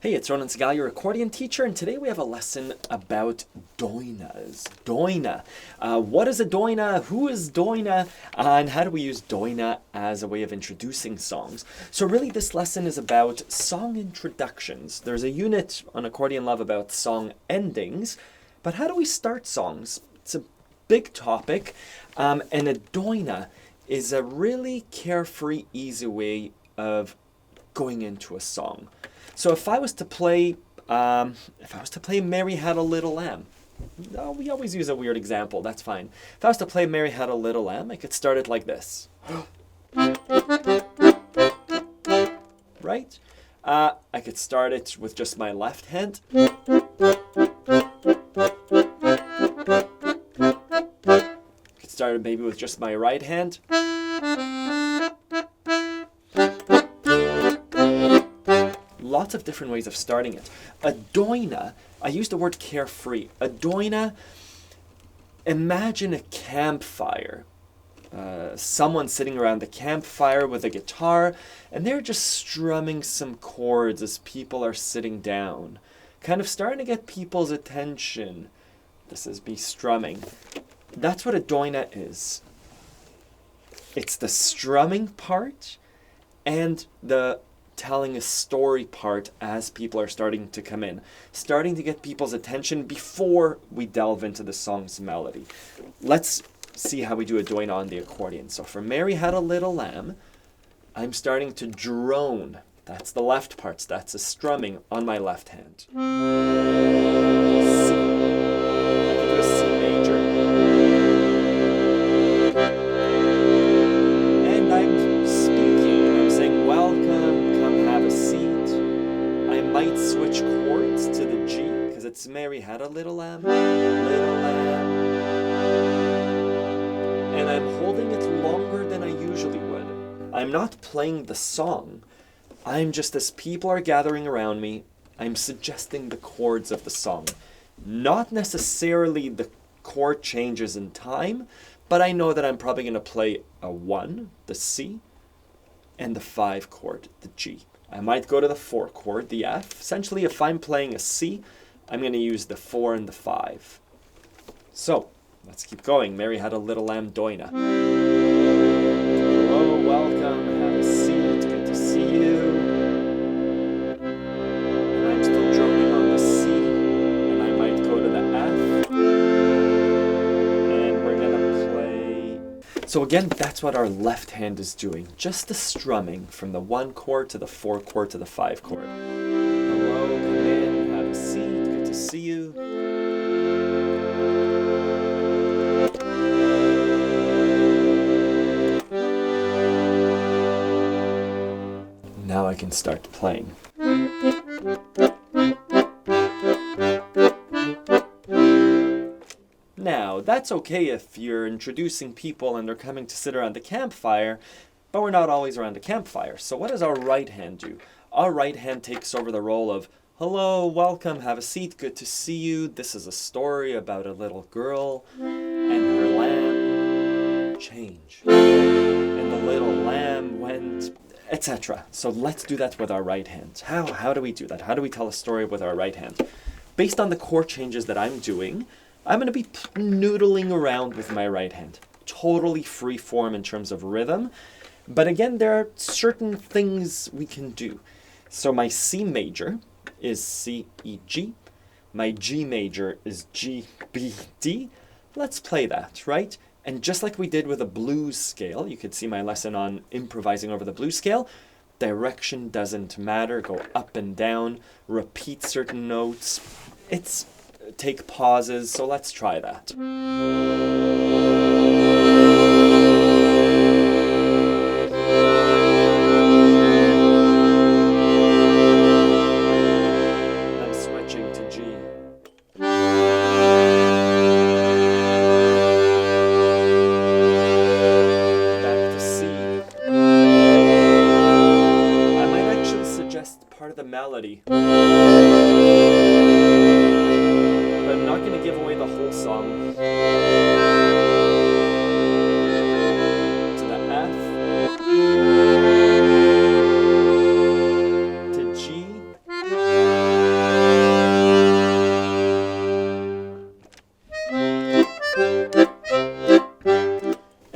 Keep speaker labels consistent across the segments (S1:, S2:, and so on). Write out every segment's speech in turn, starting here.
S1: Hey, it's Ronan Segal, your accordion teacher, and today we have a lesson about doinas. Doina. What is a doina? Who is doina? And how do we use doina as a way of introducing songs? So really this lesson is about song introductions. There's a unit on Accordion Love about song endings, but how do we start songs? It's a big topic, and a doina is a really carefree, easy way of going into a song. So if I was to play Mary Had a Little Lamb, no, we always use a weird example, that's fine. If I was to play Mary Had a Little Lamb, I could start it like this. Right? I could start it with just my left hand. I could start it maybe with just my right hand. Lots of different ways of starting it. A doina, I use the word carefree. A doina, imagine a campfire. Someone sitting around the campfire with a guitar, and they're just strumming some chords as people are sitting down. Kind of starting to get people's attention. This is me strumming. That's what a doina is. It's the strumming part and the telling a story part as people are starting to come in, starting to get people's attention before we delve into the song's melody. Let's see how we do a doina on the accordion. So for Mary Had a Little Lamb, I'm starting to drone. That's the left parts. That's a strumming on my left hand. C. I can do a C major. And I'm speaking. I'm saying welcome. Have a seat. I might switch chords to the G because it's Mary Had a Little Lamb, Little Lamb. And I'm holding it longer than I usually would. I'm not playing the song. I'm just, as people are gathering around me, I'm suggesting the chords of the song. Not necessarily the chord changes in time, but I know that I'm probably going to play a 1, the C, and the 5 chord, the G. I might go to the 4 chord, the F. Essentially, if I'm playing a C, I'm going to use the 4 and the 5. So, let's keep going. Mary Had a Little Lamb, doina. Hello, welcome, have a seat, good to see you. And I'm still drumming on the C, and I might go to the F. And we're going to play. So again, that's what our left hand is doing. Just the strumming from the 1 chord to the 4 chord to the 5 chord. Hello, come in, have a seat, good to see you. Now I can start playing. Now, that's okay if you're introducing people and they're coming to sit around the campfire, but we're not always around the campfire. So what does our right hand do? Our right hand takes over the role of, hello, welcome, have a seat, good to see you. This is a story about a little girl and her lamb changed. And the little lamb went, etc. So let's do that with our right hand. How do we do that? How do we tell a story with our right hand? Based on the chord changes that I'm doing, I'm going to be noodling around with my right hand. Totally free form in terms of rhythm. But again, there are certain things we can do. So my C major is C, E, G. My G major is G, B, D. Let's play that, right? And just like we did with a blues scale, you could see my lesson on improvising over the blues scale. Direction doesn't matter. Go up and down. Repeat certain notes. Take pauses, so let's try that. I'm switching to G. Back to C. I might actually suggest part of the melody. I'm not going to give away the whole song. To the F. To G.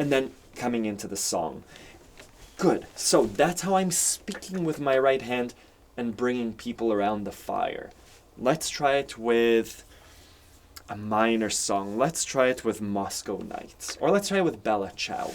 S1: and then coming into the song. Good. So that's how I'm speaking with my right hand and bringing people around the fire. Let's try it with a minor song. Let's try it with Moscow Nights. Or let's try it with Bella Ciao.